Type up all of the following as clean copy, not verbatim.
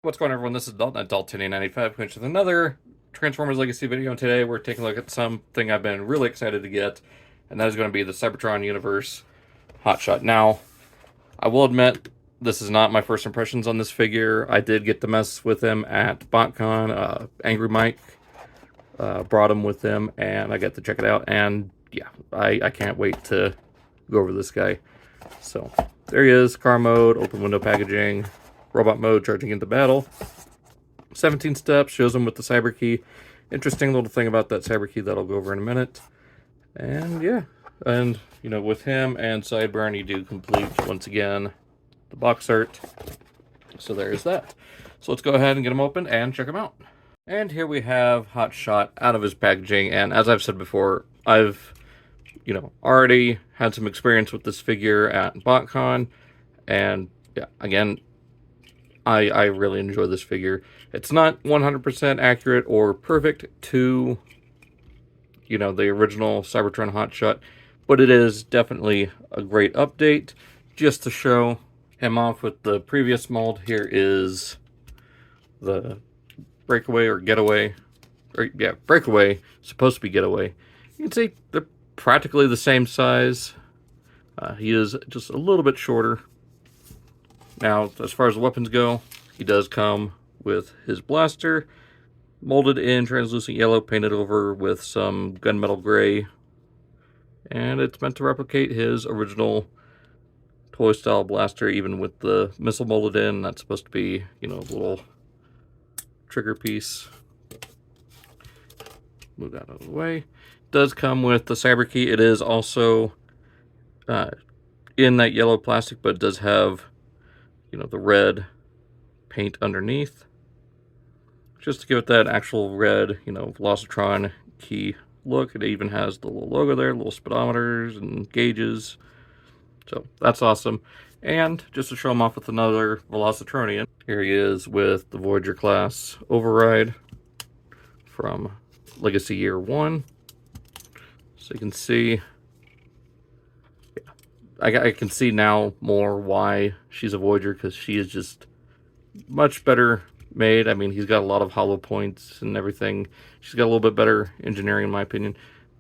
What's going on, everyone? This is Dalton at Dalton1095 with another Transformers Legacy video. And today we're taking a look at something I've been really excited to get, and that is going to be the Cybertron Universe hotshot. Now, I will admit, this is not my first impressions on this figure. I did get to mess with him at BotCon. Angry Mike brought him with him, and I got to check it out. And yeah, I can't wait to go over this guy. So, there he is, car mode, open window packaging. Robot mode, charging into battle. 17 steps, shows him with the cyber key. Interesting little thing about that cyber key that I'll go over in a minute. And yeah, and you know, with him and Sideburn, you do complete, once again, the box art. So there's that. So let's go ahead and get him open and check him out. And here we have Hotshot out of his packaging. And as I've said before, I've, already had some experience with this figure at BotCon. And yeah, again, I really enjoy this figure. It's not 100% accurate or perfect to, the original Cybertron hotshot, but it is definitely a great update. Just to show him off with the previous mold, here is the breakaway or getaway. Breakaway, supposed to be getaway. You can see they're practically the same size. He is just a little bit shorter. Now, as far as the weapons go, he does come with his blaster, molded in translucent yellow, painted over with some gunmetal gray, and it's meant to replicate his original toy-style blaster, even with the missile molded in. That's supposed to be, a little trigger piece. Move that out of the way. It does come with the cyber key. It is also in that yellow plastic, but it does have the red paint underneath, just to give it that actual red, Velocitron key look. It even has the little logo there, little speedometers and gauges. So that's awesome. And just to show him off with another Velocitronian, here he is with the Voyager class override from Legacy Year 1. So you can see, I can see now more why she's a Voyager, because she is just much better made. I mean, he's got a lot of hollow points and everything. She's got a little bit better engineering, in my opinion.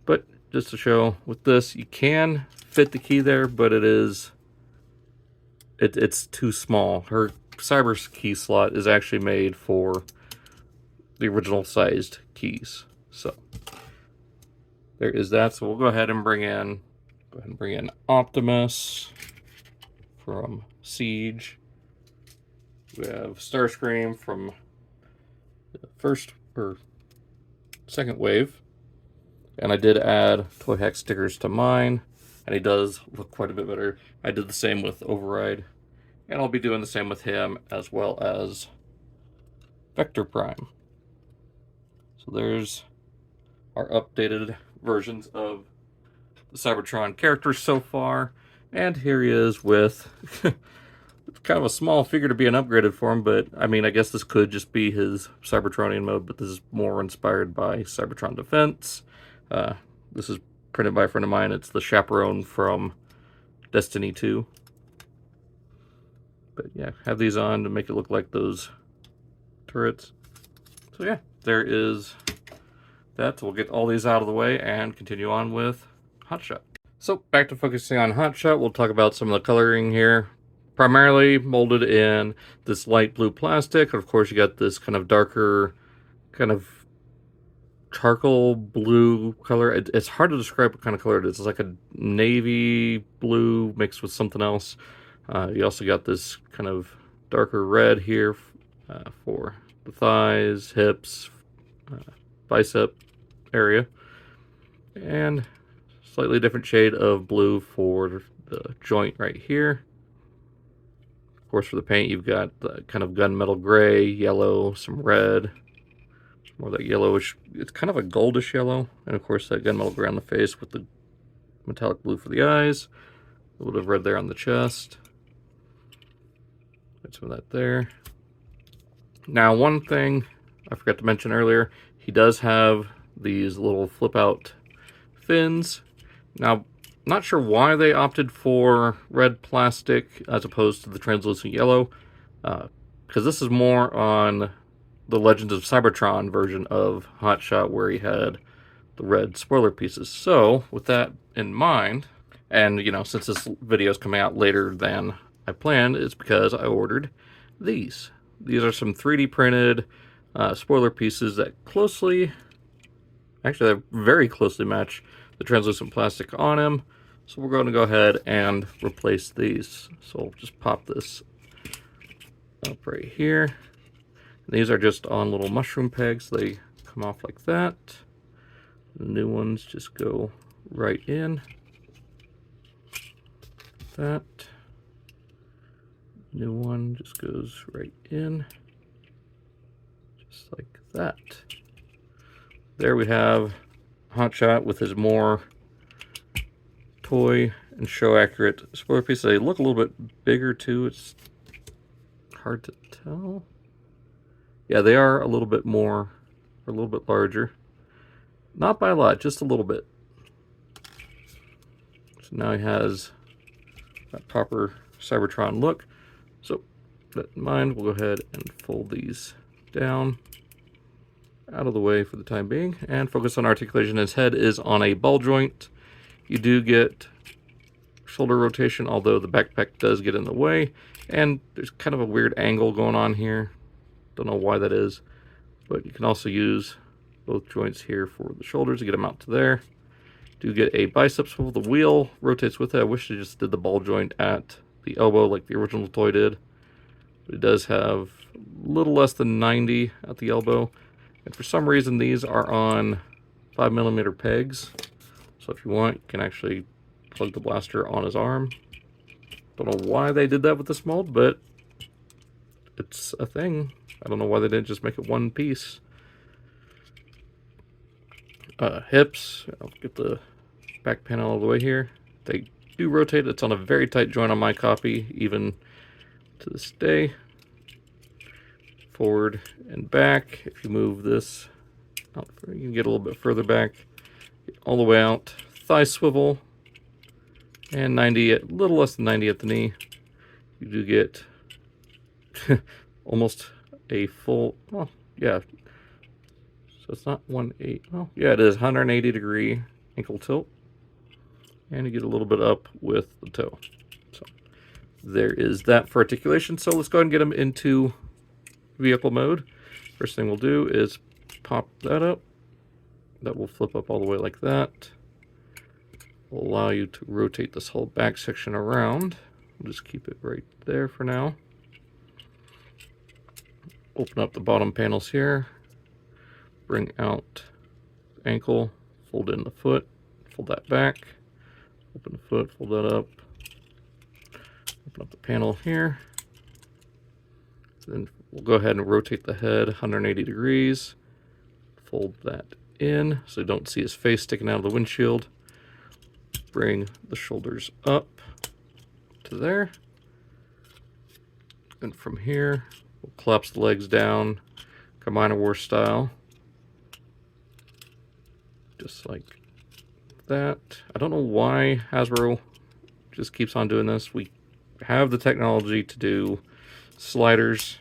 But just to show, with this, you can fit the key there, but it's too small. Her cyber key slot is actually made for the original sized keys. So there is that. So we'll go ahead and bring in Optimus from Siege. We have Starscream from the first or second wave. And I did add Toy Hack stickers to mine, and he does look quite a bit better. I did the same with Override, and I'll be doing the same with him, as well as Vector Prime. So there's our updated versions of the Cybertron characters so far, and here he is with kind of a small figure to be an upgraded form, but I mean, I guess this could just be his Cybertronian mode, but this is more inspired by Cybertron Defense. This is printed by a friend of mine. It's the Chaperone from Destiny 2. But yeah, have these on to make it look like those turrets. So yeah, there is that. So we'll get all these out of the way and continue on with Hotshot. So back to focusing on Hotshot, we'll talk about some of the coloring here. Primarily molded in this light blue plastic. Of course, you got this kind of darker, kind of charcoal blue color. It's hard to describe what kind of color it is. It's like a navy blue mixed with something else. You also got this kind of darker red here for the thighs, hips, bicep area, and slightly different shade of blue for the joint right here. Of course, for the paint, you've got the kind of gunmetal gray, yellow, some red, more of that yellowish. It's kind of a goldish yellow, and of course that gunmetal gray on the face with the metallic blue for the eyes, a little bit of red there on the chest. Got some of that there. Now, one thing I forgot to mention earlier, he does have these little flip-out fins. Now, not sure why they opted for red plastic as opposed to the translucent yellow. because this is more on the Legends of Cybertron version of hotshot, where he had the red spoiler pieces. So with that in mind, and since this video is coming out later than I planned, it's because I ordered these. These are some 3D printed spoiler pieces that actually they very closely match the translucent plastic on them. So we're going to go ahead and replace these. So I'll just pop this up right here. These are just on little mushroom pegs. They come off like that. The new ones just go right in. That. New one just goes right in. Just like that. There we have hotshot with his more toy and show accurate spoiler pieces. They look a little bit bigger too. It's hard to tell. Yeah, they are a little bit more, or a little bit larger. Not by a lot, just a little bit. So now he has that proper Cybertron look. So, with that in mind, we'll go ahead and fold these down out of the way for the time being and focus on articulation. His head is on a ball joint. You do get shoulder rotation, although the backpack does get in the way. And there's kind of a weird angle going on here. Don't know why that is, but you can also use both joints here for the shoulders to get them out to there. Do get a bicep swivel. The wheel rotates with it. I wish they just did the ball joint at the elbow like the original toy did. But it does have a little less than 90 at the elbow. And for some reason, these are on 5mm pegs. So if you want, you can actually plug the blaster on his arm. Don't know why they did that with this mold, but it's a thing. I don't know why they didn't just make it one piece. Hips, I'll get the back panel all the way here. They do rotate. It's on a very tight joint on my copy, even to this day. Forward and back. If you move this out, you can get a little bit further back, all the way out. Thigh swivel, and 90, a little less than 90 at the knee. You do get almost a full, well, yeah. So it's not 180, well, yeah, it is 180 degree ankle tilt. And you get a little bit up with the toe. So there is that for articulation. So let's go ahead and get them into vehicle mode. First thing we'll do is pop that up. That will flip up all the way like that. Will allow you to rotate this whole back section around. We'll just keep it right there for now. Open up the bottom panels here. Bring out the ankle, fold in the foot, fold that back. Open the foot, fold that up. Open up the panel here. Then we'll go ahead and rotate the head 180 degrees. Fold that in so you don't see his face sticking out of the windshield. Bring the shoulders up to there. And from here, we'll collapse the legs down, Combiner War style. Just like that. I don't know why Hasbro just keeps on doing this. We have the technology to do sliders.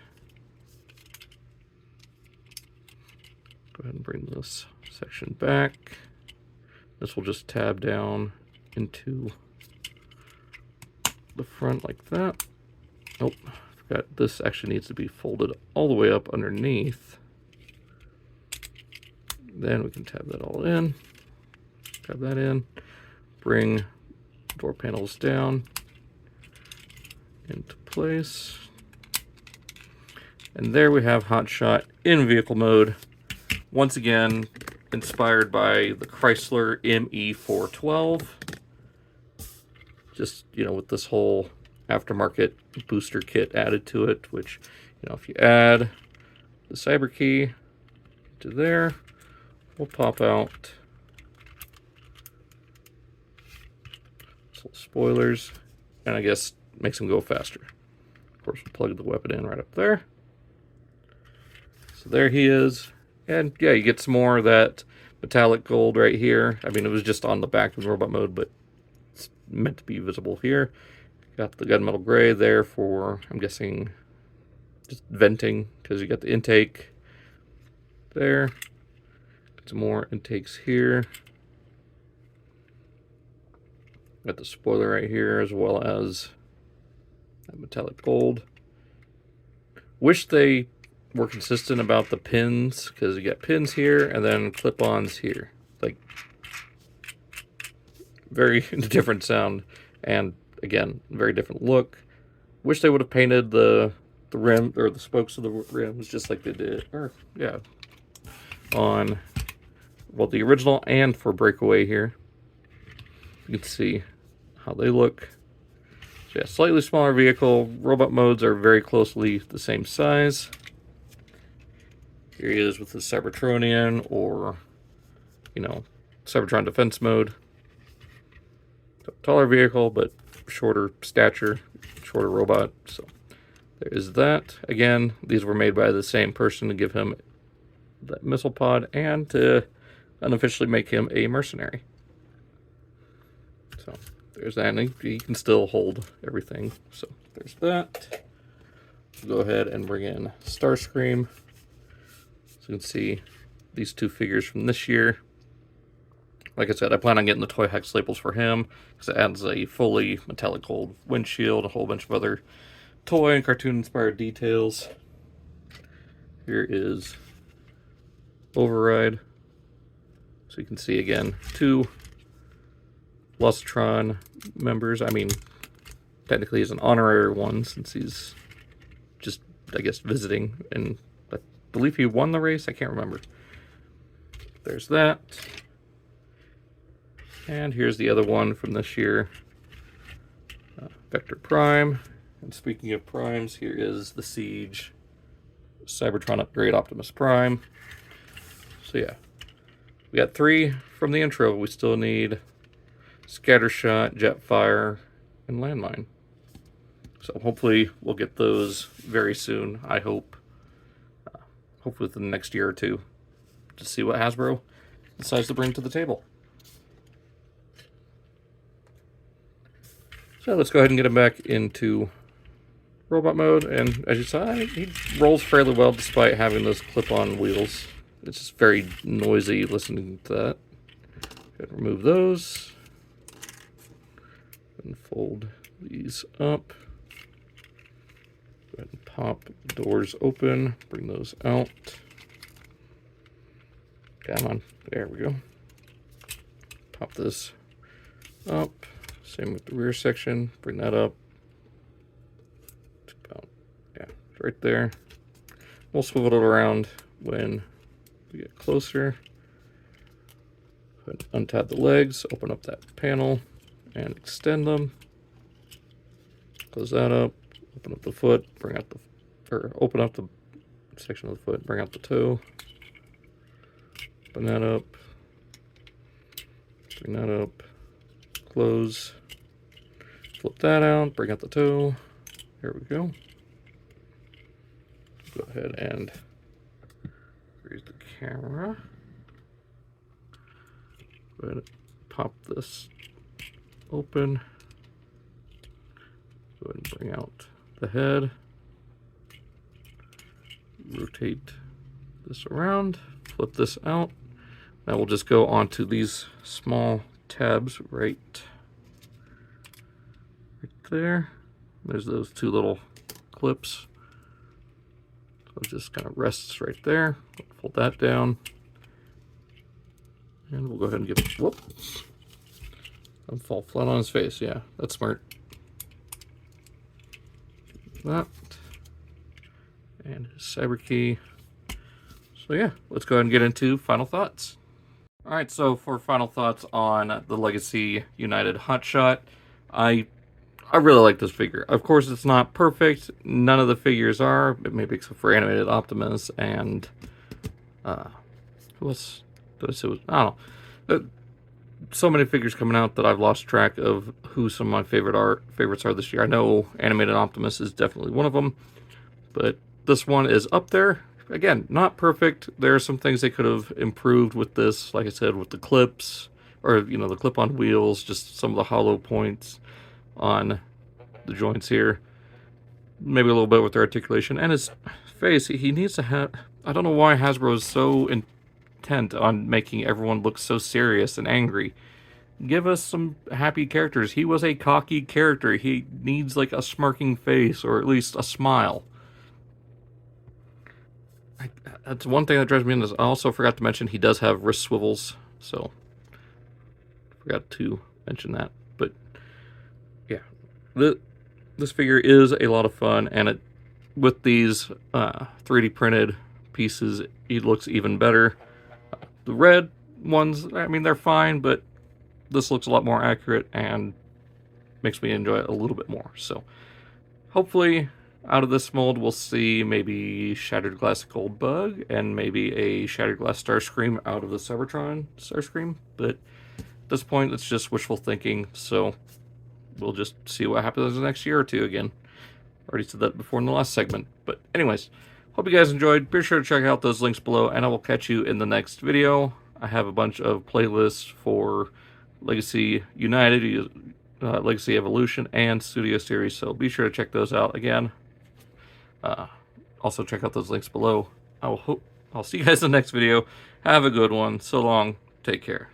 Go ahead and bring this section back. This will just tab down into the front like that. Oh, I forgot this actually needs to be folded all the way up underneath. Then we can tab that all in. Tab that in. Bring door panels down into place. And there we have hotshot in vehicle mode. Once again, inspired by the Chrysler ME412. Just, with this whole aftermarket booster kit added to it, which, if you add the cyber key to there, will pop out some spoilers, and I guess makes them go faster. Of course, we'll plug the weapon in right up there. So there he is. And yeah, you get some more of that metallic gold right here. I mean, it was just on the back of robot mode, but it's meant to be visible here. Got the gunmetal gray there for, I'm guessing, just venting, because you got the intake there. Some more intakes here. Got the spoiler right here, as well as that metallic gold. Wish they were consistent about the pins, because you got pins here and then clip-ons here. Like, very different sound, and again, very different look. Wish they would have painted the rim, or the spokes of the rims, just like they did, or yeah, on, well, the original and for Breakaway here. You can see how they look. So yeah, slightly smaller vehicle. Robot modes are very closely the same size. Here he is with the Cybertronian, or, you know, Cybertron defense mode. So, taller vehicle, but shorter stature, shorter robot. So there is that. Again, these were made by the same person to give him that missile pod and to unofficially make him a mercenary. So there's that. And he can still hold everything. So there's that. We'll go ahead and bring in Starscream. So you can see these two figures from this year. Like I said, I plan on getting the toy hex labels for him, because it adds a fully metallic gold windshield, a whole bunch of other toy and cartoon-inspired details. Here is Override. So you can see, again, two Lostron members. I mean, technically he's an honorary one, since he's just, I guess, visiting. And I believe he won the race. I can't remember. There's that. And here's the other one from this year, Vector Prime. And speaking of primes, here is the Siege Cybertron Upgrade Optimus Prime. So yeah, we got 3 from the intro. We still need Scattershot, Jetfire, and Landmine. So hopefully we'll get those very soon, I hope. Hopefully within the next year or two, to see what Hasbro decides to bring to the table. So let's go ahead and get him back into robot mode. And as you saw, he rolls fairly well despite having those clip-on wheels. It's just very noisy listening to that. Go ahead and remove those. And fold these up. Go ahead and pop the doors open. Bring those out. Come on. There we go. Pop this up. Same with the rear section. Bring that up. About, yeah, right there. We'll swivel it around when we get closer. Go ahead and untab the legs, open up that panel, and extend them. Close that up. Open up the foot. Bring out the, or open up the section of the foot. Bring out the toe. Open that up. Bring that up. Close. Flip that out, bring out the toe. Here we go. Go ahead and raise the camera. Go ahead and pop this open. Go ahead and bring out the head. Rotate this around, flip this out. Now we'll just go onto these small tabs right there. There's those 2 little clips. So it just kind of rests right there. Fold that down. And we'll go ahead and give it, whoop. Don't fall flat on his face. Yeah, that's smart. That. And his cyber key. So yeah, let's go ahead and get into final thoughts. Alright, so for final thoughts on the Legacy United Hotshot, I really like this figure. Of course, it's not perfect. None of the figures are, maybe except for Animated Optimus and who else? I don't know. So many figures coming out that I've lost track of who some of my favorites are this year. I know Animated Optimus is definitely one of them, but this one is up there. Again, not perfect. There are some things they could have improved with this, like I said, with the clips, or, you know, the clip-on wheels, just some of the hollow points on the joints here. maybe a little bit with the articulation and his face. He needs to have. I don't know why Hasbro is so intent on making everyone look so serious and angry. Give us some happy characters. He was a cocky character. He needs like a smirking face or at least a smile. That's one thing that drives me nuts. I also forgot to mention he does have wrist swivels, so forgot to mention that. But yeah, this figure is a lot of fun, and with these 3D printed pieces, it looks even better. The red ones, I mean, they're fine, but this looks a lot more accurate and makes me enjoy it a little bit more. So hopefully out of this mold we'll see maybe Shattered Glass Goldbug and maybe a Shattered Glass Starscream out of the Cybertron Starscream. But at this point it's just wishful thinking, so we'll just see what happens in the next year or two again. Already said that before in the last segment. But anyways, hope you guys enjoyed. Be sure to check out those links below, and I will catch you in the next video. I have a bunch of playlists for Legacy United, Legacy Evolution, and Studio Series, so be sure to check those out again. Also check out those links below. I'll see you guys in the next video. Have a good one. So long. Take care.